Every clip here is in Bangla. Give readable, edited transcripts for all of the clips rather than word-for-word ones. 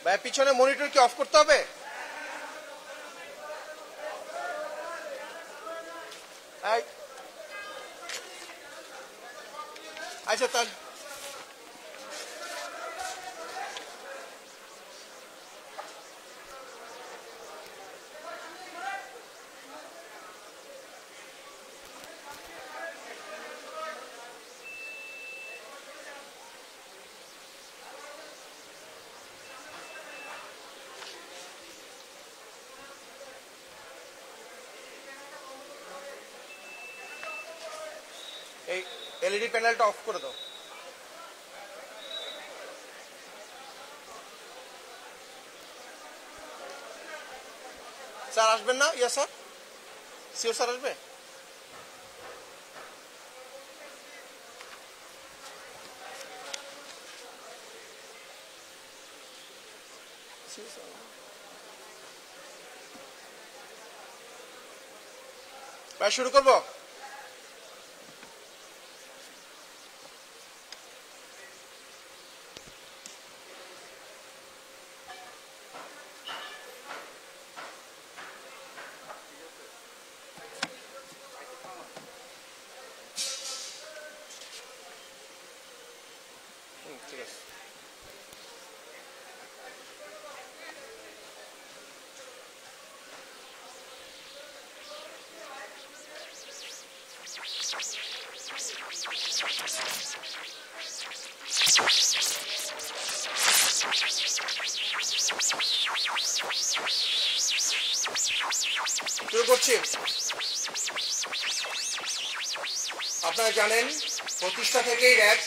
ভাই পিছনে মনিটর কি অফ করতে হবে? আচ্ছা তাহলে এই এলইডি প্যানেলটা অফ করে দাও। স্যার আসবেন না? ইয়া স্যার, সিওর স্যার আসবে? ভাই শুরু করবো? ঠিক আছে। শুরু করছি। আপনারা জানেন প্রতিষ্ঠা থেকেই র্যাব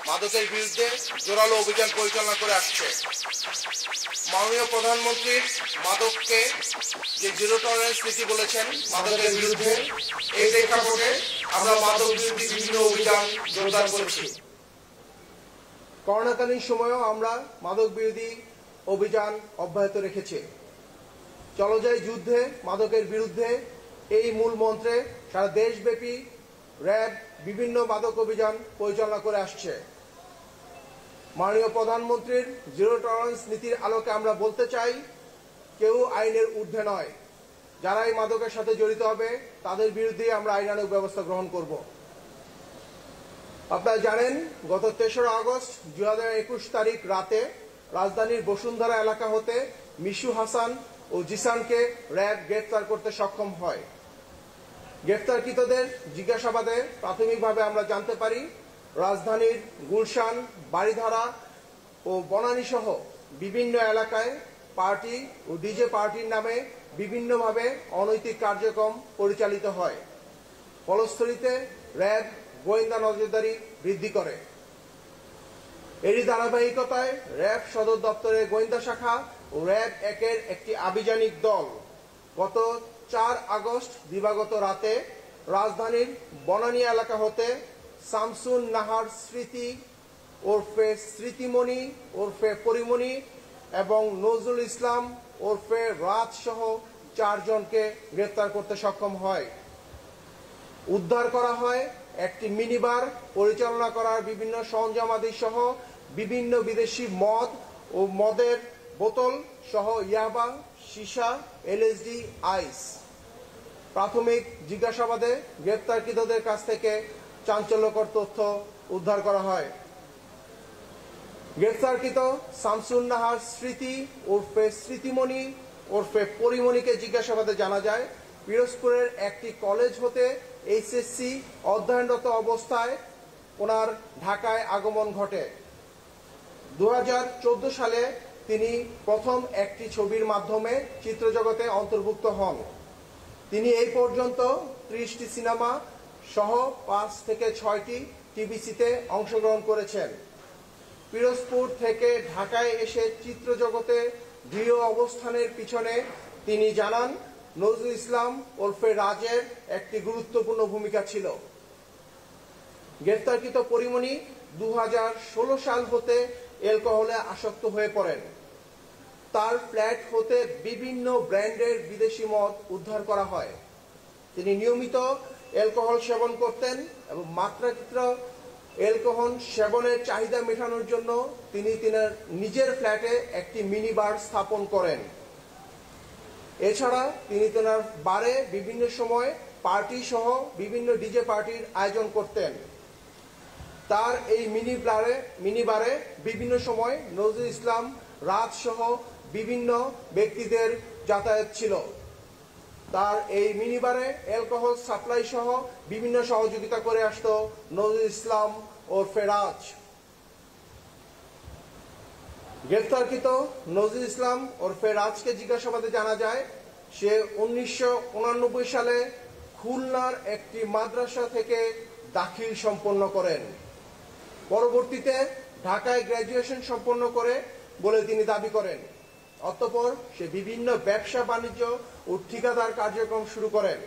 মাদকের বিরুদ্ধে জোরালো অভিযান পরিচালনা করে আসছে। মাননীয় প্রধানমন্ত্রীর মাদককে যে জিরো টলারেন্স নীতি বলেছেন মাদকের বিরুদ্ধে, এই প্রেক্ষাপটে আমরা মাদক বিরোধী বিভিন্ন অভিযান জোরদার করেছি। করোনাকালীন সময়েও আমরা মাদক বিরোধী অভিযান অব্যাহত রেখেছি। চলো যাই যুদ্ধে মাদকের বিরুদ্ধে এই মূল মন্ত্রে সারা দেশব্যাপী র্যাব বিভিন্ন মাদক অভিযান পরিচালনা করে আসছে। মাননীয় প্রধানমন্ত্রীর জিরো টলারেন্স নীতির আলোকে আমরা বলতে চাই, কেউ আইনের ঊর্ধ্বে নয়। যারা এই মাদকের সাথে জড়িত হবে তাদের বিরুদ্ধে আমরা আইনানুগ ব্যবস্থা গ্রহণ করব। আপনারা জানেন গত ৩রা আগস্ট ২০২১ তারিখ রাতে রাজধানীর বসুন্ধরা এলাকা হতে মিশু হাসান ও জিসানকে র্যাব গ্রেফতার করতে সক্ষম হয়। গ্রেফতারকৃতদের জিজ্ঞাসাবাদে প্রাথমিকভাবে আমরা জানতে পারি রাজধানীর গুলশান, বাড়িধারা ও বনানী সহ বিভিন্ন এলাকায় পার্টি ও ডিজে পার্টির নামে বিভিন্নভাবে অনৈতিক কার্যক্রম পরিচালিত হয়। ফলশ্রুতিতে র্যাব গোয়েন্দা নজরদারি বৃদ্ধি করে। এরই ধারাবাহিকতায় র্যাব সদর দপ্তরের গোয়েন্দা শাখা ও র্যাব ১-এর একটি আভিযানিক দল গত ৪ আগস্ট দিবাগত রাতে রাজধানীর বনানী এলাকা হতে শামসুন নাহার স্মৃতি ওরফে স্মৃতিমণি ওরফে পরিমণি এবং নজরুল ইসলাম ওরফে রাজ সহ ৪ জনকে গ্রেফতার করতে সক্ষম হয়। উদ্ধার করা হয় একটি মিনিবার, পরিচালনা করার বিভিন্ন সরঞ্জামাদি সহ বিভিন্ন বিদেশি মদ ও মদের বোতল সহ ইয়াবা, সীসা, এলএসডি, আইস। প্রাথমিক জিজ্ঞাসাবাদে গ্রেপ্তারকৃতদের কাছ থেকে চাঞ্চল্যকর তথ্য উদ্ধার করা হয়। গ্রেফতারকৃত শামসুন নাহার স্মৃতি ওরফে স্মৃতিমণি ওরফে পরিমণিকে জিজ্ঞাসাবাদে জানা যায় পিরোজপুরের একটি কলেজ হতে এইচএসসি অধ্যয়নরত অবস্থায় ওনার ঢাকায় আগমন ঘটে। ২০১৪ সালে তিনি প্রথম একটি ছবির মাধ্যমে চিত্রজগতে অন্তর্ভুক্ত হন। তিনি এই পর্যন্ত ৩০টি সিনেমা সহ ৫ থেকে ৬টি টিভিসিতে অংশগ্রহণ করেছেন। পিরোজপুর থেকে ঢাকায় এসে চিত্রজগতে দৃঢ় অবস্থানের পিছনে তিনি জানান নজরুল ইসলাম ওরফে রাজের একটি গুরুত্বপূর্ণ ভূমিকা ছিল। গ্রেফতারকৃত পরিমণি ২০১৬ সাল হতে অ্যালকোহলে আসক্ত হয়ে পড়েন। তার ফ্ল্যাট হতে বিভিন্ন ব্র্যান্ডের বিদেশি মদ উদ্ধার করা হয়। তিনি নিয়মিত অ্যালকোহল সেবন করতেন এবং মাত্রাতিরিক্ত অ্যালকোহল সেবনের চাহিদা মেটানোর জন্য তিনি নিজের ফ্ল্যাটে একটি মিনি বার স্থাপন করেন। এছাড়া তিনি তেনার বারে বিভিন্ন সময় পার্টি সহ বিভিন্ন ডিজে পার্টির আয়োজন করতেন। তার এই মিনি বারে বিভিন্ন সময় নজরুল ইসলাম, রাজ সহ বিভিন্ন ব্যক্তিদের যাতায়াত ছিল। তার এই মিনি বারে অ্যালকোহল সাপ্লাই সহ বিভিন্ন সহযোগিতা করে আসতো নজরুল ইসলাম ওরফে রাজ। গ্রেফতারকৃত নজরুল ইসলাম ওরফে রাজকে জিজ্ঞাসাবাদে জানা যায় সে 1989 সালে খুলনার একটি মাদ্রাসা থেকে দাখিল সম্পন্ন করেন। পরবর্তীতে ঢাকায় গ্র্যাজুয়েশন সম্পন্ন করে বলে তিনি দাবি করেন। অতঃপর সে বিভিন্ন ব্যবসা বাণিজ্য ও ঠিকাদার কার্যক্রম শুরু করেন।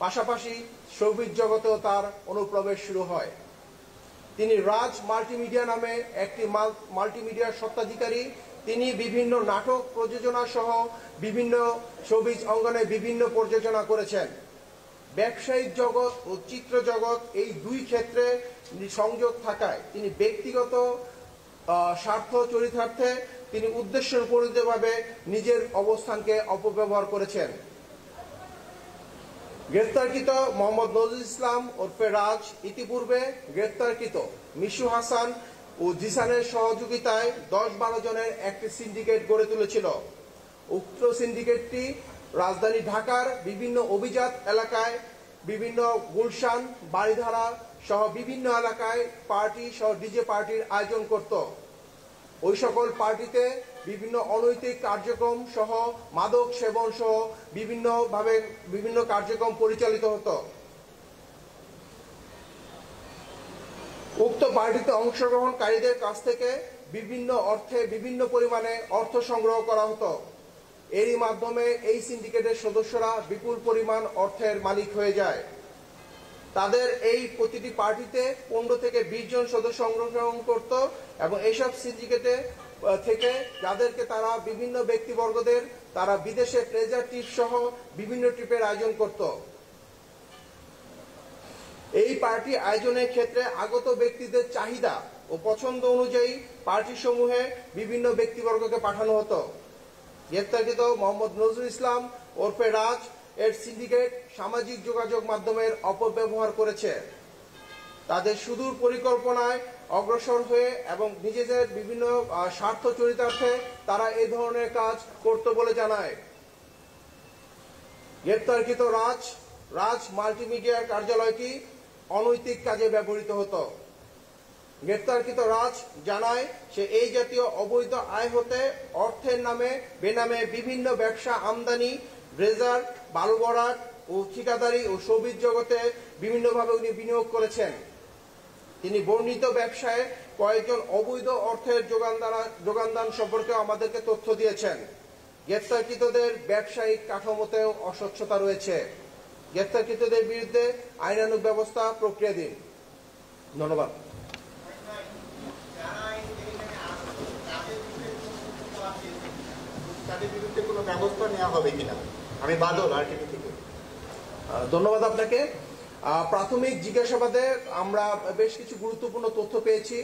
পাশাপাশি শোবিজ জগতেও তার অনুপ্রবেশ শুরু হয়। তিনি রাজ মাল্টিমিডিয়া নামে একটি মাল্টিমিডিয়ার স্বত্বাধিকারী। তিনি বিভিন্ন নাটক প্রযোজনা সহ বিভিন্ন শোবিজ অঙ্গনে বিভিন্ন প্রযোজনা করেছেন। ব্যবসায়িক জগৎ ও চিত্র জগৎ এই দুই ক্ষেত্রে সংযোগ থাকায় তিনি ব্যক্তিগত স্বার্থ চরিতার্থে তিনি উদ্দেশ্যপ্রণোদিতভাবে নিজের অবস্থানকে অপব্যবহার করেছেন। গ্রেফতারকৃত মোহাম্মদ নজরুল ইসলাম ওরফে রাজ ইতিপূর্বে গ্রেফতারকৃত মিশু হাসান ও জিসানের সহযোগিতায় 10-12 জনের একটি সিন্ডিকেট গড়ে তুলেছিল। উক্ত সিন্ডিকেটটি রাজধানী ঢাকার বিভিন্ন অভিজাত এলাকায়, বিভিন্ন গুলশান, বাড়িধারা সহ বিভিন্ন এলাকায় পার্টি সহ ডিজে পার্টির আয়োজন করত। ওই সকল পার্টিতে বিভিন্ন অনৈতিক কার্যক্রম সহ মাদক সেবন সহ বিভিন্ন কার্যক্রম পরিচালিত হতো। উক্ত পার্টিতে অংশগ্রহণকারীদের কাছ থেকে বিভিন্ন পরিমাণে অর্থ সংগ্রহ করা হতো। এরই মাধ্যমে এই সিন্ডিকেটের সদস্যরা বিপুল পরিমাণ অর্থের মালিক হয়ে যায়। তাদের এই প্রতিটি পার্টিতে 15 থেকে 20 জন সদস্য অংশগ্রহণ করত এবং এইসব সিন্ডিকেটে থেকে যাদেরকে তারা বিভিন্ন ব্যক্তিবর্গদের তারা বিদেশে প্লেজার ট্রিপ সহ বিভিন্ন ট্রিপের আয়োজন করত। এই পার্টি আয়োজনের ক্ষেত্রে আগত ব্যক্তিদের চাহিদা ও পছন্দ অনুযায়ী পার্টি সমূহে বিভিন্ন ব্যক্তিবর্গকে পাঠানো হতো। গ্রেফতারকৃত মোহাম্মদ নজরুল ইসলাম ওরফে রাজ এর সিন্ডিকেট সামাজিক যোগাযোগ মাধ্যমের অপব্যবহার করেছে। তাদের সুদূর পরিকল্পনায় অগ্রসর হয়ে এবং নিজেদের বিভিন্ন স্বার্থ চরিতার্থে তারা এই ধরনের কাজ করত বলে জানায়। গ্রেফতারকৃত রাজ মাল্টিমিডিয়ার কার্যালয়টি অনৈতিক কাজে ব্যবহৃত হতো। গ্রেফতারকৃত রাজ জানায় সে এই জাতীয় অবৈধ আয় হতে অর্থের নামে বেনামে বিভিন্ন ব্যবসা আমদানি, ব্রেজার, বালু ভরাট ও ঠিকাদারি ও শোবিজ জগতে বিভিন্নভাবে উনি বিনিয়োগ করেছেন। তিনি বর্ণিত ব্যবসায় কয়েকজন অবৈধ অর্থের যোগানদান সম্পর্কে আমাদেরকে তথ্য দিয়েছেন। গ্রেফতারকৃতদের ব্যবসায়িক কাঠামোতেও অস্বচ্ছতা রয়েছে। গ্রেফতারকৃতদের বিরুদ্ধে আইনানুগ ব্যবস্থা প্রক্রিয়াধীন। ধন্যবাদ। তাদের বিরুদ্ধে কোনো ব্যবস্থা নেওয়া হবে কিনা? আমি বাদল আরটিভি থেকে। ধন্যবাদ আপনাকে। প্রাথমিক জিজ্ঞাসাবাদে আমরা বেশ কিছু গুরুত্বপূর্ণ তথ্য পেয়েছি।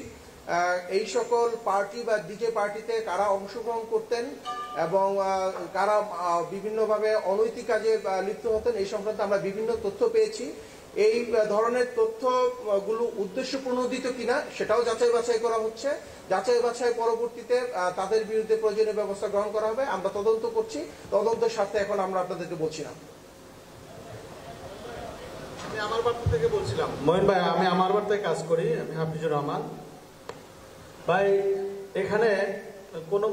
এই সকল পার্টি বা ডিজে পার্টিতে কারা অংশগ্রহণ করতেন এবং কারা বিভিন্নভাবে অনৈতিক কাজে লিপ্ত হতেন এই সংক্রান্ত আমরা বিভিন্ন তথ্য পেয়েছি। এই ধরনের তথ্যগুলো উদ্দেশ্য প্রণোদিত কিনা সেটাও যাচাই বাছাই করা হচ্ছে। যাচাই বাছাই পরবর্তীতে তাদের বিরুদ্ধে প্রয়োজনীয় ব্যবস্থা গ্রহণ করা হবে। আমরা তদন্ত করছি, তদন্তের স্বার্থে এখন আমরা আপনাদেরকে বলছি না। আমি আমার বাড়ি থেকে বলছিলাম মহিন ভাই, আমি আমার বাড়িতে কাজ করি, আমি হাফিজুর রহমান ভাই। এখানে কোন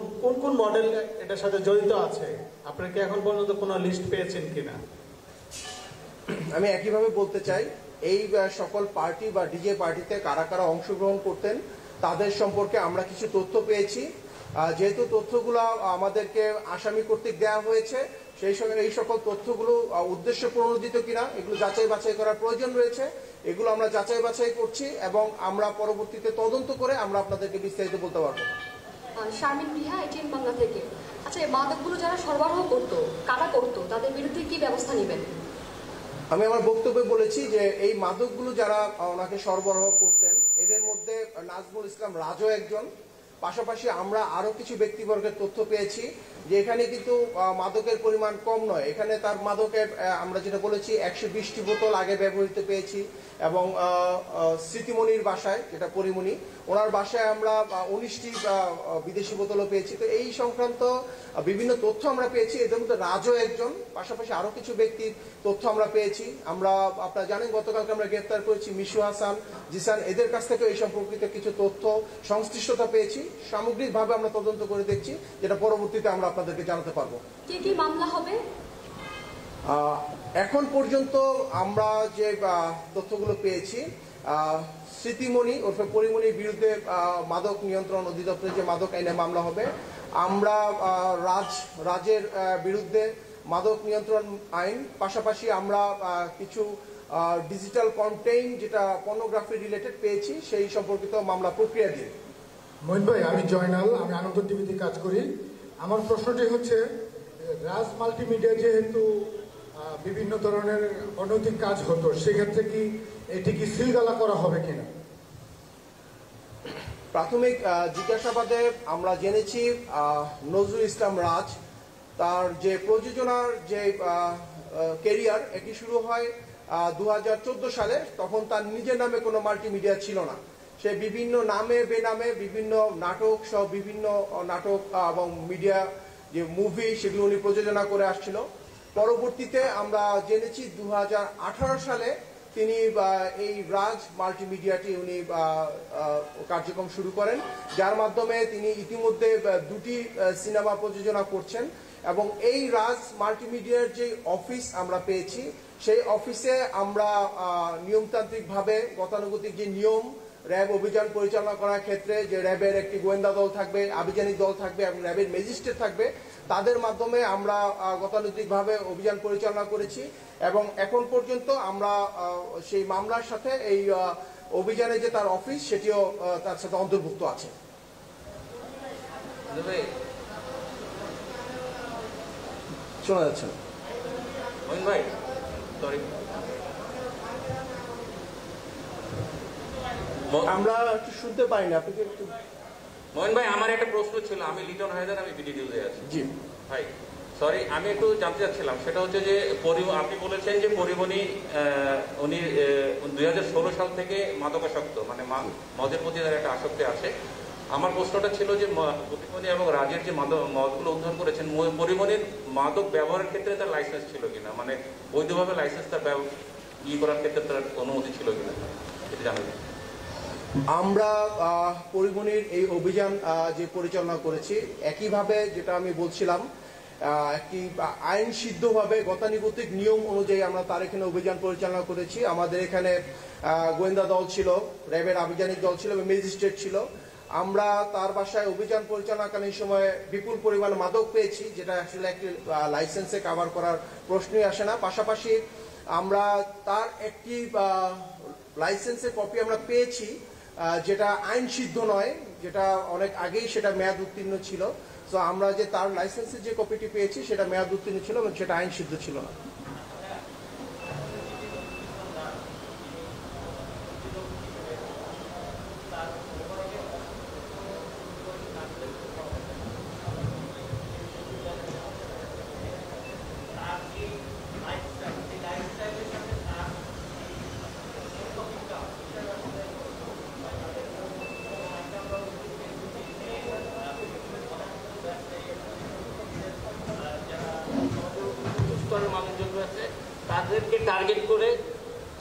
কোন মডেল এটার সাথে জড়িত আছে আপনারা কি এখন পর্যন্ত কোনো লিস্ট পেয়েছেন কিনা? আমি একইভাবে বলতে চাই, এই সকল পার্টি বা ডিজে পার্টিতে কারা কারা অংশগ্রহণ করতেন তাদের সম্পর্কে আমরা কিছু তথ্য পেয়েছি। যেহেতু তথ্যগুলো আমাদেরকে আসামি কর্তৃক দেওয়া হয়েছে, সেই সঙ্গে এই সকল তথ্যগুলো উদ্দেশ্য প্রণোদিত কিনা এগুলো যাচাই বাছাই করার প্রয়োজন রয়েছে। এগুলো আমরা যাচাই বাছাই করছি এবং আমরা পরবর্তীতে তদন্ত করে আমরা আপনাদেরকে বিস্তারিত বলতে পারবো। শারমিন প্রিয়া, এটিএন বাংলা থেকে। আচ্ছা, এই মাদকগুলো যারা সরবরাহ করতো, কারা করতো, তাদের বিরুদ্ধে কি ব্যবস্থা নেবেন? আমি আমার বক্তব্যে বলেছি যে এই মাদকগুলো যারা ওনাকে সরবরাহ করতেন এদের মধ্যে নাজমুল ইসলাম রাজও একজন। পাশাপাশি আমরা আরো কিছু ব্যক্তিবর্গের তথ্য পেয়েছি যে এখানে কিন্তু মাদকের পরিমাণ কম নয়। এখানে তার মাদকের আমরা যেটা বলেছি 120টি বোতল আগে ব্যবহৃত পেয়েছি, এবং স্মৃতিমণির বাসায়, যেটা পরিমণি, ওনার বাসায় আমরা 19টি বিদেশি বোতলও পেয়েছি। তো এই সংক্রান্ত বিভিন্ন তথ্য আমরা পেয়েছি, এদের মধ্যে রাজও একজন। পাশাপাশি আরো কিছু ব্যক্তির তথ্য আমরা পেয়েছি। আমরা, আপনারা জানেন, গতকালকে আমরা গ্রেফতার করেছি মিশু হাসান, জিসান, এদের কাছ থেকে এই সম্পর্কিত কিছু তথ্য সংশ্লিষ্টতা পেয়েছি। সামগ্রিকভাবে আমরা তদন্ত করে দেখছি, যেটা পরবর্তীতে আমরা আপনাদেরকে জানাতে পারবো। কি কি মামলা হবে? এখন পর্যন্ত আমরা যে তথ্যগুলো পেয়েছি, স্মৃতিমণি ওরফে পরিমণির বিরুদ্ধে মাদক নিয়ন্ত্রণ অধিদপ্তরের যে মাদক আইনে মামলা হবে। আমরা রাজের বিরুদ্ধে মাদক নিয়ন্ত্রণ আইন, পাশাপাশি আমরা কিছু ডিজিটাল কন্টেইন, যেটা পর্নোগ্রাফি রিলেটেড, পেয়েছি, সেই সম্পর্কিত মামলা প্রক্রিয়া দিয়ে। মঈন ভাই, আমি জয়নাল, আমি আনন্দ টিভিতে কাজ করি। আমার প্রশ্নটি হচ্ছে, রাজ মাল্টিমিডিয়া যেহেতু বিভিন্ন ধরনের অনৈতিক কাজ হতো, সেক্ষেত্রে কি এটি কি সিলগালা করা হবে কিনা? প্রাথমিক জিজ্ঞাসাবাদে আমরা জেনেছি নজরুল ইসলাম রাজ, তার যে প্রযোজনার যে কেরিয়ার, এটি শুরু হয় 2014 সালে। তখন তার নিজের নামে কোনো মাল্টিমিডিয়া ছিল না। সে বিভিন্ন নামে বেনামে বিভিন্ন নাটক সহ বিভিন্ন নাটক এবং মিডিয়া যে মুভি, সেগুলো উনি প্রযোজনা করে আসছিল। পরবর্তীতে আমরা জেনেছি 2018 সালে তিনি এই রাজ মাল্টিমিডিয়াটি উনি কার্যক্রম শুরু করেন, যার মাধ্যমে তিনি ইতিমধ্যে 2টি সিনেমা প্রযোজনা করছেন। এবং এই রাজ মাল্টিমিডিয়ার যে অফিস আমরা পেয়েছি, সেই অফিসে আমরা নিয়মতান্ত্রিকভাবে গতানুগতিক যে নিয়ম, র্যাব অভিযান পরিচালনা করার ক্ষেত্রে যে র্যাবের একটি গোয়েন্দা দল থাকবে, আভিযানিক দল থাকবে এবং র্যাবের ম্যাজিস্ট্রেট থাকবে, তাদের মাধ্যমে আমরা গতানুগতিকভাবে অভিযান পরিচালনা করেছি। এবং এখন পর্যন্ত আমরা সেই মামলার সাথে এই অভিযানে যে তার অফিস, সেটিও তার সাথে অন্তর্ভুক্ত আছে। শোনা যাচ্ছে না ভাই, সরি, আমরা একটু শুনতে পাই না, আপনি একটু। মোহন ভাই, আমার একটা প্রশ্ন ছিল। আমি লিটন হায়দার, আমি বিডি নিউজে আছি। জি ভাই, সরি, আমি একটু জানতে চাচ্ছিলাম, সেটা হচ্ছে যে আপনি বলেছেন যে পরিমণি উনি 2016 সাল থেকে মাদকাসক্ত, মানে মদের প্রতি তার একটা আসক্তি আছে। আমার প্রশ্নটা ছিল যে পরিমণি এবং রাজের যে মদগুলো উদ্ধার করেছেন, পরিমণির মাদক ব্যবহারের ক্ষেত্রে তার লাইসেন্স ছিল কিনা, মানে বৈধভাবে লাইসেন্স তার করার ক্ষেত্রে তার অনুমতি ছিল কিনা, এটা জানাবেন। আমরা পরিমণির এই অভিযান যে পরিচালনা করেছি, একইভাবে যেটা আমি বলছিলাম, একটি আইন সিদ্ধভাবে গতানুগতিক নিয়ম অনুযায়ী আমরা তার এখানে অভিযান পরিচালনা করেছি। আমাদের এখানে গোয়েন্দা দল ছিল, র্যাবের আভিযানিক দল ছিল এবং ম্যাজিস্ট্রেট ছিল। আমরা তার বাসায় অভিযান পরিচালনাকালীন সময়ে বিপুল পরিমাণ মাদক পেয়েছি, যেটা আসলে একটি লাইসেন্সে কভার করার প্রশ্নই আসে না। পাশাপাশি আমরা তার একটি লাইসেন্সের কপি আমরা পেয়েছি, যেটা আইন সিদ্ধ নয়, যেটা অনেক আগেই সেটা মেয়াদ উত্তীর্ণ ছিল। তো আমরা যে তার লাইসেন্সের যে কপিটি পেয়েছি, সেটা মেয়াদ উত্তীর্ণ ছিল এবং সেটা আইন সিদ্ধ ছিল না। মানুষজন রয়েছে, তাদেরকে টার্গেট করে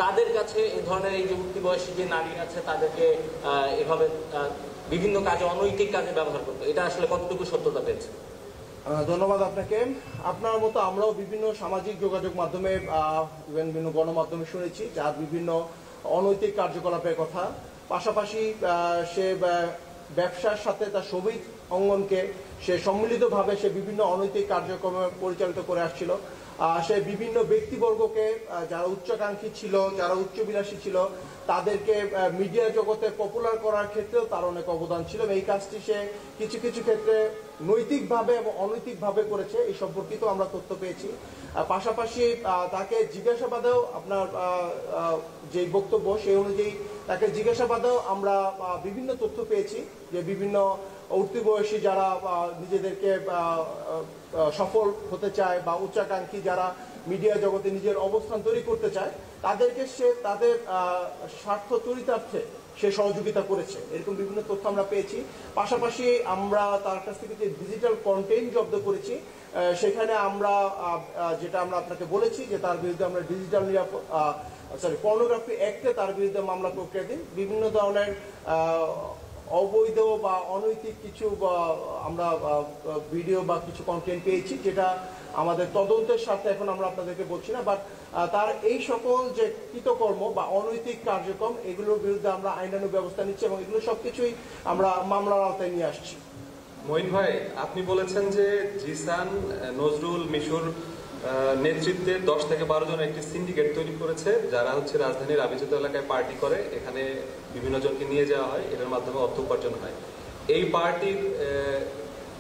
তাদের কাছে এই ধরনের এই যে উঠতি বয়সী যে নারী আছে, তাদেরকে এভাবে বিভিন্ন কাজে, অনৈতিক কাজে ব্যবহার করতো, এটা আসলে কতটুকু সত্যতা পেয়েছে? ধন্যবাদ আপনাকে। আপনার মতো আমরাও বিভিন্ন সামাজিক যোগাযোগ মাধ্যমে, বিভিন্ন গণমাধ্যমে শুনেছি যার বিভিন্ন অনৈতিক কার্যকলাপের কথা। পাশাপাশি সে ব্যবসার সাথে তার শ্রমিক অঙ্গনকে সে সম্মিলিতভাবে সে বিভিন্ন অনৈতিক কার্যক্রম পরিচালিত করে আসছিল। সে বিভিন্ন ব্যক্তিবর্গকে, যারা উচ্চাকাঙ্ক্ষী ছিল, যারা উচ্চবিলাসী ছিল, তাদেরকে মিডিয়া জগতে পপুলার করার ক্ষেত্রেও তার অনেক অবদান ছিল। এই কাজটি সে কিছু কিছু ক্ষেত্রে নৈতিকভাবে এবং অনৈতিকভাবে করেছে, এই সম্পর্কিত আমরা তথ্য পেয়েছি। পাশাপাশি তাকে জিজ্ঞাসাবাদেও আপনার যে বক্তব্য, সেই অনুযায়ী তাকে জিজ্ঞাসাবাদেও আমরা বিভিন্ন তথ্য পেয়েছি যে বিভিন্ন উঠতি বয়সী যারা নিজেদেরকে সফল হতে চায় বা উচ্চাকাঙ্ক্ষী যারা মিডিয়া জগতে নিজের অবস্থান তৈরি করতে চায় তাদেরকে সে তাদের স্বার্থ চরিতার্থে সে সহযোগিতা করেছে, এরকম বিভিন্ন তথ্য আমরা পেয়েছি। পাশাপাশি আমরা তার কাছ থেকে যে ডিজিটাল কন্টেন্ট জব্দ করেছি সেখানে আমরা যেটা আমরা আপনাকে বলেছি যে তার বিরুদ্ধে আমরা ডিজিটাল পর্নোগ্রাফি অ্যাক্টে তার বিরুদ্ধে মামলা প্রক্রিয়া দিই। বিভিন্ন ধরনের অবৈধ বা অনৈতিক কিছু আমরা ভিডিও বা কিছু কন্টেন্ট পেয়েছি যেটা আমাদের তদন্তের স্বার্থে এখন আমরা আপনাদেরকে বলছি না, বাট তার এই সকল যে কৃতকর্ম বা অনৈতিক কার্যক্রম এগুলোর বিরুদ্ধে আমরা আইনানুগ ব্যবস্থা নিচ্ছি এবং এগুলো সবকিছুই আমরা মামলার আওতায় নিয়ে আসছি। মঈন ভাই, আপনি বলেছেন যে জিসান, নজরুল, মিশুর নেতৃত্বে 10 থেকে 12 জন একটি সিন্ডিকেট তৈরি করেছে যারা হচ্ছে রাজধানীর আবিজিত এলাকায় পার্টি করে, এখানে বিভিন্ন জনকে নিয়ে যাওয়া হয়, এটার মাধ্যমে অর্থ উপার্জন হয়। এই পার্টির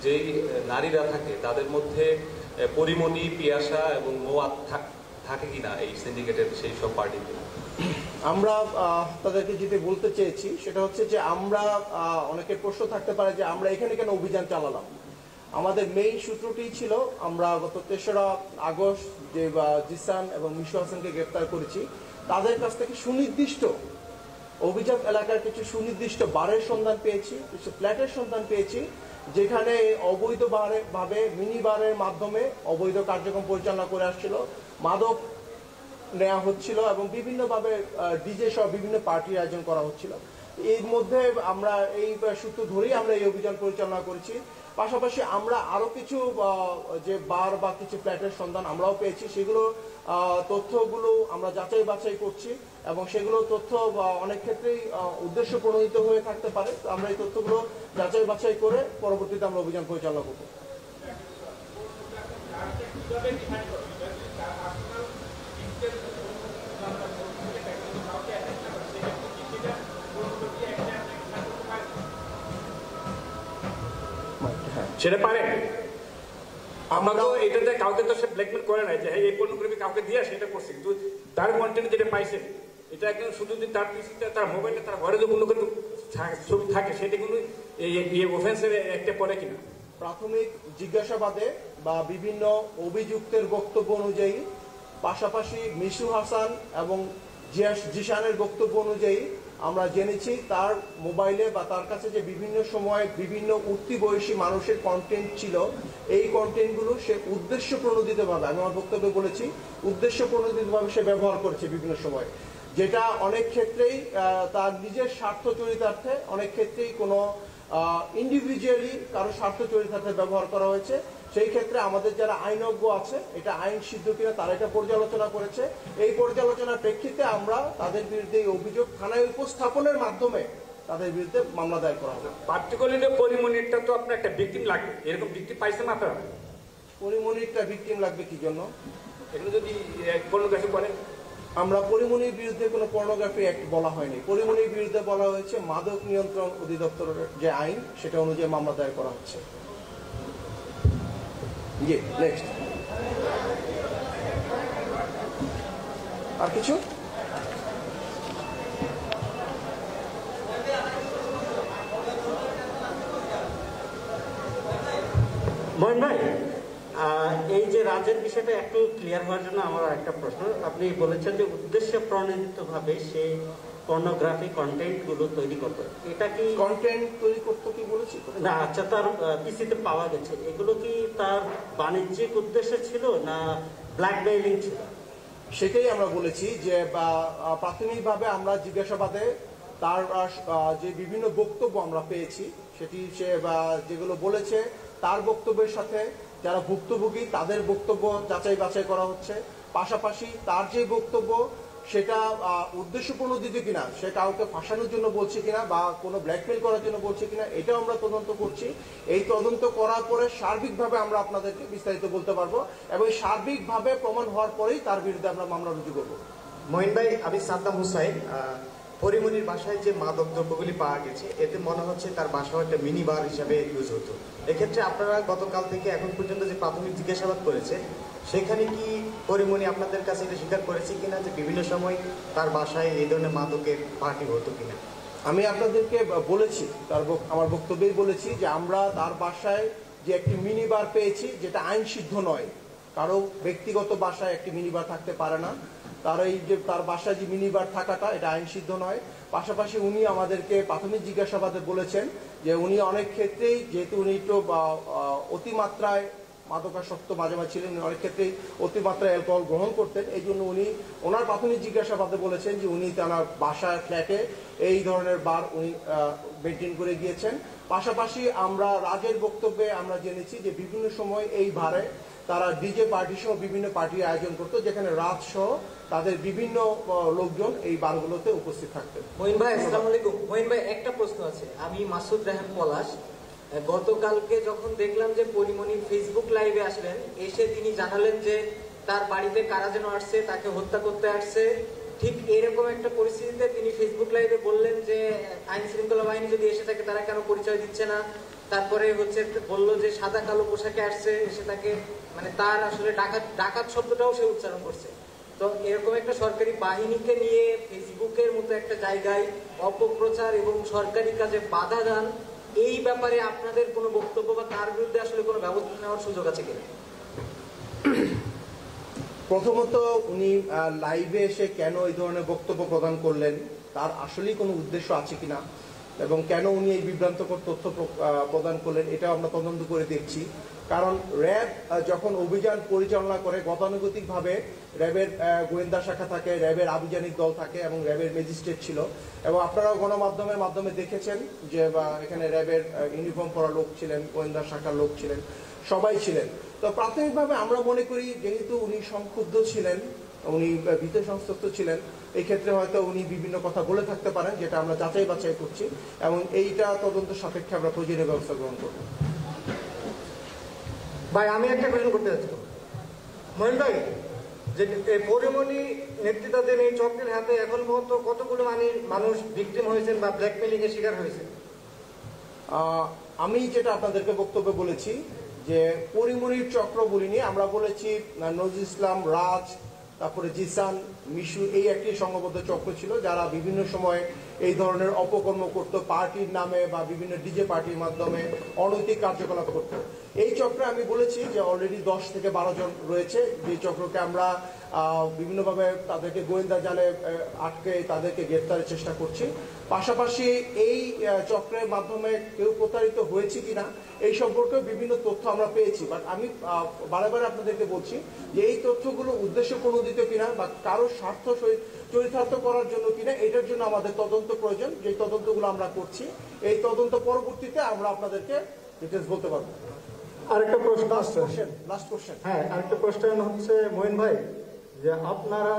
যেই নারীরা থাকে তাদের মধ্যে পরিমণি, পিয়াসা এবং মোয়াত থাকে কিনা এই সিন্ডিকেটের সেই সব পার্টিতে? আমরা তাদেরকে যেটা বলতে চেয়েছি সেটা হচ্ছে যে আমরা অনেকের প্রশ্ন থাকতে পারে যে আমরা এখানে কেন অভিযান চালালাম। আমাদের মেইন সূত্রটি ছিল আমরা গত 3রা আগস্ট যে জিসান এবং মিশু হাসানকে গ্রেপ্তার করেছি তাদের কাছ থেকে সুনির্দিষ্ট অভিযোগ এলাকার কিছু সুনির্দিষ্ট বারের সন্ধান পেয়েছি, কিছু ফ্ল্যাটের সন্ধান পেয়েছি যেখানে অবৈধ ভাবে মিনি বারের মাধ্যমে অবৈধ কার্যক্রম পরিচালনা করে আসছিল, মাদক নেওয়া হচ্ছিল এবং বিভিন্নভাবে ডিজে সহ বিভিন্ন পার্টির আয়োজন করা হচ্ছিল। এর মধ্যে আমরা এই সূত্র ধরেই আমরা এই অভিযান পরিচালনা করেছি। পাশাপাশি আমরা আরো কিছু যে বার বা কিছু ফ্ল্যাটের সন্ধান আমরাও পেয়েছি, সেগুলো তথ্যগুলো আমরা যাচাই বাছাই করছি এবং সেগুলো তথ্য অনেক ক্ষেত্রেই উদ্দেশ্য প্রণোদিত হয়ে থাকতে পারে। আমরা এই তথ্যগুলো যাচাই বাছাই করে পরবর্তীতে আমরা অভিযান পরিচালনা করব। সেটা পারে আমরা তো এটাতে কাউকে তো সে ব্ল্যাকমেল করে নাই যে এই পর্নোগ্রাফি কাউকে দিয়ে সেটা করছে, কিন্তু তার কন্টেন্ট যেটা পাইছে এটা একদম শুধু তার পিসিতে তার মোবাইলে তার ঘরে যে কোনো ছবি থাকে সেটা কিন্তু এই অফেন্সের একটা পড়ে কিনা। প্রাথমিক জিজ্ঞাসাবাদে বা বিভিন্ন অভিযুক্তের বক্তব্য অনুযায়ী, পাশাপাশি মিশু হাসান এবং জিসানের বক্তব্য অনুযায়ী আমরা জেনেছি তার মোবাইলে বা তার কাছে যে বিভিন্ন সময় বিভিন্ন উঠতি বয়সী মানুষের কন্টেন্ট ছিল, এই কন্টেন্টগুলো সে উদ্দেশ্য প্রণোদিতভাবে, আমি আমার বক্তব্যে বলেছি উদ্দেশ্য প্রণোদিতভাবে সে ব্যবহার করেছে বিভিন্ন সময়, যেটা অনেক ক্ষেত্রেই তার নিজের স্বার্থ চরিতার্থে, অনেক ক্ষেত্রেই কোনো ইন্ডিভিজুয়ালি কারো স্বার্থ চরিতার্থে ব্যবহার করা হয়েছে। সেই ক্ষেত্রে আমাদের যারা আইনজ্ঞ আছে, এটা আইন সিদ্ধ কিনা তারা এটা পর্যালোচনা করেছে। এই পর্যালোচনার প্রেক্ষিতে আমরা তাদের বিরুদ্ধে এই অভিযোগ থানায় উপস্থাপনের মাধ্যমে তাদের বিরুদ্ধে মামলা দায়ের করা হবে। পার্টিকুলারলি পরিমণিরটা তো আপনার একটা ভিকটিম লাগবে, এরকম ভিকটিম পাইছেন আপনারা? পরিমণিরটা ভিকটিম লাগবে কি জন্য? এগুলো যদি পর্নোগ্রাফি করে, আমরা পরিমণির বিরুদ্ধে কোনো পর্নোগ্রাফি অ্যাক্ট বলা হয়নি। পরিমণির বিরুদ্ধে বলা হয়েছে মাদক নিয়ন্ত্রণ অধিদপ্তরের যে আইন সেটা অনুযায়ী মামলা দায়ের করা হচ্ছে। জি, নেক্সট। আর কিছু? মহিন ভাই, এই যে রাজের বিষয়টা একটু ক্লিয়ার হওয়ার জন্য আমার একটা প্রশ্ন। আপনি বলেছেন যে উদ্দেশ্য প্রণোদিতভাবে সে পর্নোগ্রাফি কন্টেন্ট গুলো তৈরি করতো, এটা কি কন্টেন্ট তৈরি করতো কি বলেছি না? আচ্ছা, তার পিসিতে পাওয়া গেছে, এগুলো কি তার বাণিজ্যিক উদ্দেশ্য ছিল না ব্ল্যাকমেইলিং ছিল? সেটাই আমরা বলেছি যে প্রাথমিকভাবে আমরা জিজ্ঞাসাবাদে তার যে বিভিন্ন বক্তব্য আমরা পেয়েছি, সেটি সে যেগুলো বলেছে তার বক্তব্যের সাথে যারা ভুক্তভোগী তাদের বক্তব্য যাচাই বাছাই করা হচ্ছে। পাশাপাশি তার যে বক্তব্য সেটা উদ্দেশ্য প্রণোদিত কিনা, সে কাউকে ফাঁসানোর জন্য বলছে কিনা বা কোনো ব্ল্যাকমেইল করার জন্য বলছে কিনা, এটাও আমরা তদন্ত করছি। এই তদন্ত করার পরে সার্বিকভাবে আমরা আপনাদেরকে বিস্তারিত বলতে পারবো এবং সার্বিকভাবে প্রমাণ হওয়ার পরেই তার বিরুদ্ধে আমরা মামলা রুজু করবো। মঈন ভাই, আমি সাদ্দাম হুসাইন। পরিমণির বাসায় যে মাদক দ্রব্যগুলি পাওয়া গেছে এতে মনে হচ্ছে তার বাসাও একটা মিনি বার হিসাবে ইউজ হতো। এক্ষেত্রে আপনারা গতকাল থেকে এখন পর্যন্ত যে প্রাথমিক জিজ্ঞাসাবাদ করেছে সেখানে কি পরিমণি আপনাদের কাছে এটা স্বীকার করেছে কিনা যে বিভিন্ন সময় তার বাসায় এই ধরনের মাদকের পার্টি হতো কিনা? আমি আপনাদেরকে বলেছি, আমার বক্তব্যেই বলেছি যে আমরা তার বাসায় যে একটি মিনি বার পেয়েছি যেটা আইন সিদ্ধ নয়, কারো ব্যক্তিগত বাসায় একটি মিনি বার থাকতে পারে না, তার এই যে তার বাসায় যে মিনি বার থাকাটা এটা আইন সিদ্ধ নয়। পাশাপাশি উনি আমাদেরকে প্রাথমিক জিজ্ঞাসাবাদে বলেছেন যে উনি অনেক ক্ষেত্রেই, যেহেতু উনি একটু অতিমাত্রায় মাদকাসক্ত মাঝে মাঝে ছিলেন, অনেক ক্ষেত্রেই অতিমাত্রায় অ্যালকোহল গ্রহণ করতেন, এই জন্য উনি ওনার প্রাথমিক জিজ্ঞাসাবাদে বলেছেন যে উনি তার বাসার ফ্ল্যাটে এই ধরনের বার উনি মেনটেন করে গিয়েছেন। পাশাপাশি আমরা রাজের বক্তব্যে আমরা জেনেছি যে বিভিন্ন সময় এই বারে তারা ডিজে পার্টি সহ বিভিন্ন পার্টির আয়োজন করতো, যেখানে রাত সহ তাদের বিভিন্ন লোকজন এই বারগুলোতে উপস্থিত থাকতেন। মঈন ভাই, আসসালামু আলাইকুম। মঈন ভাই, একটা প্রশ্ন আছে। আমি মাসুদ রাহান পলাশ। গতকালকে যখন দেখলাম যে পরিমণি ফেসবুক লাইভে আসলেন, এসে তিনি জানালেন যে তার বাড়িতে কারা যেন আসছে, তাকে হত্যা করতে আসছে। ঠিক এরকম একটা পরিস্থিতিতে তিনি ফেসবুক লাইভে বললেন যে আইন শৃঙ্খলা বাহিনী যদি এসে থাকে তারা কেন পরিচয় দিচ্ছে না। তারপরে বললো যে সাদা কালো পোশাকে আসছে, এসে তাকে মানে তার আসলে ডাকাত শব্দটাও সে উচ্চারণ করছে। তো এরকম একটা সরকারি বাহিনীকে নিয়ে ফেসবুকের মতো একটা জায়গায় অপপ্রচার এবং সরকারি কাজে বাধা দান, এই ব্যাপারে আপনাদের কোনো বক্তব্য বা তার বিরুদ্ধে আসলে কোনো ব্যবস্থা নেওয়ার সুযোগ আছে কিনা? প্রথমত উনি লাইভে এসে কেন এই ধরনের বক্তব্য প্রদান করলেন, তার আসলেই কোনো উদ্দেশ্য আছে কিনা এবং কেন উনি এই বিভ্রান্তকর তথ্য প্রদান করলেন এটাও আমরা তদন্ত করে দেখছি। কারণ র্যাব যখন অভিযান পরিচালনা করে গতানুগতিকভাবে র্যাবের গোয়েন্দা শাখা থাকে, র্যাবের আভিযানিক দল থাকে এবং র্যাবের ম্যাজিস্ট্রেট ছিল, এবং আপনারাও গণমাধ্যমের মাধ্যমে দেখেছেন যে এখানে র্যাবের ইউনিফর্ম পরা লোক ছিলেন, গোয়েন্দা শাখার লোক ছিলেন, সবাই ছিলেন। তো প্রাথমিকভাবে আমরা মনে করি যেহেতু উনি সংক্ষুব্ধ ছিলেন, উনি ভীত সংস্তপ্ত ছিলেন, এই ক্ষেত্রে হয়তো উনি বিভিন্ন কথা বলে থাকতে পারেন, যেটা আমরা যাচাই বাছাই করছি এবং এইটা তদন্ত সাপেক্ষে আমরা প্রয়োজনীয় ব্যবস্থা গ্রহণ করব। ভাই, আমি একটা প্রশ্ন করতে চাচ্ছি। মহিন ভাই, যে পরিমণি নেতৃত্বাধীন এই চক্রের হাতে এখন পর্যন্ত কতগুলো মানুষ ভিকটিম হয়েছেন বা ব্ল্যাকমেলিং এর শিকার হয়েছে? আমি যেটা আপনাদেরকে বক্তব্য বলেছি যে পরিমণির চক্র বলিনি, আমরা বলেছি নজরুল ইসলাম, রাজ, তারপরে জিসান, মিশু, এই একটি সংঘবদ্ধ চক্র ছিল যারা বিভিন্ন সময় এই ধরনের অপকর্ম করত, পার্টির নামে বা বিভিন্ন ডিজে পার্টির মাধ্যমে অনৈতিক কার্যকলাপ করত। এই চক্রে আমি বলেছি যে অলরেডি 10 থেকে 12 জন রয়েছে, যে চক্রকে আমরা বিভিন্নভাবে তাদেরকে গোয়েন্দা জালে আটকে তাদেরকে গ্রেফতারের চেষ্টা করছি। পাশাপাশি এই চক্রের মাধ্যমে কেউ প্রতারিত হয়েছে কিনা এই সম্পর্কে বিভিন্ন তথ্য আমরা পেয়েছি, বাট আমি বারে বারে আপনাদেরকে বলছি যে এই তথ্যগুলো উদ্দেশ্য প্রণোদিত কিনা বা কারোর স্বার্থ চরিতার্থ করার জন্য কিনা, এটার জন্য আমাদের তদন্ত প্রয়োজন। যে তদন্তগুলো আমরা করছি, এই তদন্ত পরবর্তীতে আমরা আপনাদেরকে ডিটেলস বলতে পারবো। আরেকটা প্রশ্ন আছে, লাস্ট কোশ্চেন। হ্যাঁ, আরেকটা কোশ্চেন হচ্ছে মঈন ভাই, যে আপনারা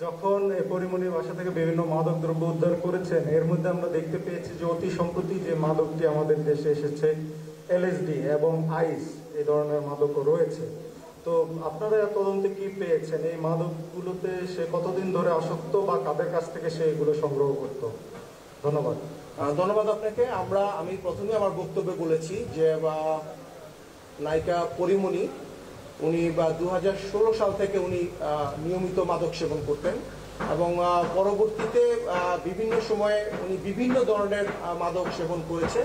যখন এই পরিমণির বাসা থেকে বিভিন্ন মাদক দ্রব্য উদ্ধার করেছেন, এর মধ্যে আমরা দেখতে পেয়েছি যে অতি সম্প্রতি যে মাদকটি আমাদের দেশে এসেছে এলএসডি এবং আইস, এই ধরনের মাদকও রয়েছে। তো আপনারা তদন্তে কি পেয়েছেন? এই মাদকগুলোতে সে কতদিন ধরে আসক্ত বা কাদের কাছ থেকে সে এগুলো সংগ্রহ করত? ধন্যবাদ। ধন্যবাদ আপনাকে। আমি প্রথমে আমার বক্তব্যে বলেছি যে নায়িকা পরিমণি উনি 2016 সাল থেকে উনি নিয়মিত মাদক সেবন করতেন এবং পরবর্তীতে বিভিন্ন সময়ে উনি বিভিন্ন ধরনের মাদক সেবন করেছে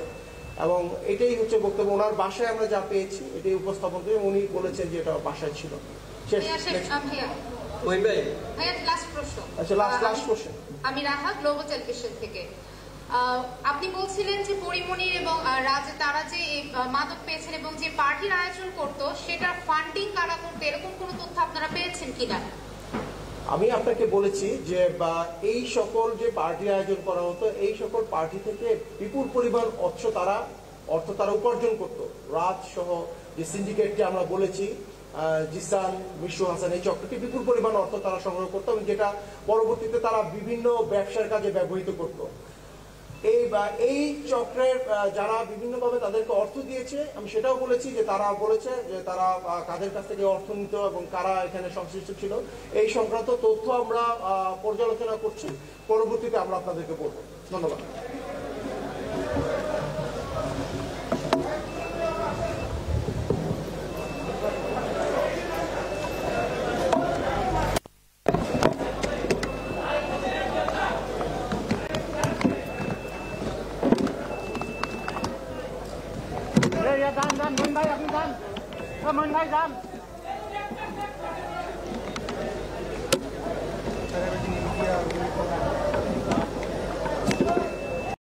এবং এটাই হচ্ছে বক্তব্য। ওনার বাসায় আমরা যা পেয়েছি এটাই উপস্থাপন করে উনি বলেছেন যে এটা বাসায় ছিল। আমি রাহা, গ্লোবাল টেলিভিশন থেকে। আপনি বলছিলেন যে পরিমণির এবং রাজে তারা যে মাদক পেয়েছেন এবং যে পার্টির আয়োজন করত সেটার ফান্ডিং কারা করতো, এরকম কোনো তথ্য আপনারা পেয়েছেন কিনা? আমি আপনাকে বলেছি যে এই সকল যে পার্টি আয়োজন করা হতো, এই সকল পার্টি থেকে বিপুল পরিমাণ অর্থ তারা উপার্জন করত। রাজ সহ যে সিন্ডিকেটকে আমরা বলেছি, জিসান, মিশু, হাসান, এই চক্রটি বিপুল পরিমাণ অর্থ তারা সংগ্রহ করতো এবং যেটা পরবর্তীতে তারা বিভিন্ন ব্যবসার কাজে ব্যবহৃত করত। এই চক্রের যারা বিভিন্নভাবে তাদেরকে অর্থ দিয়েছে, আমি সেটাও বলেছি যে তারা বলেছে যে তারা কাদের কাছ থেকে অর্থ নিত এবং কারা এখানে সংশ্লিষ্ট ছিল। এই সংক্রান্ত তথ্য আমরা পর্যালোচনা করছি, পরবর্তীতে আমরা আপনাদেরকে বলবো। ধন্যবাদ। যান, মোহন ভাই, আপনি যান। মোহন ভাই যান।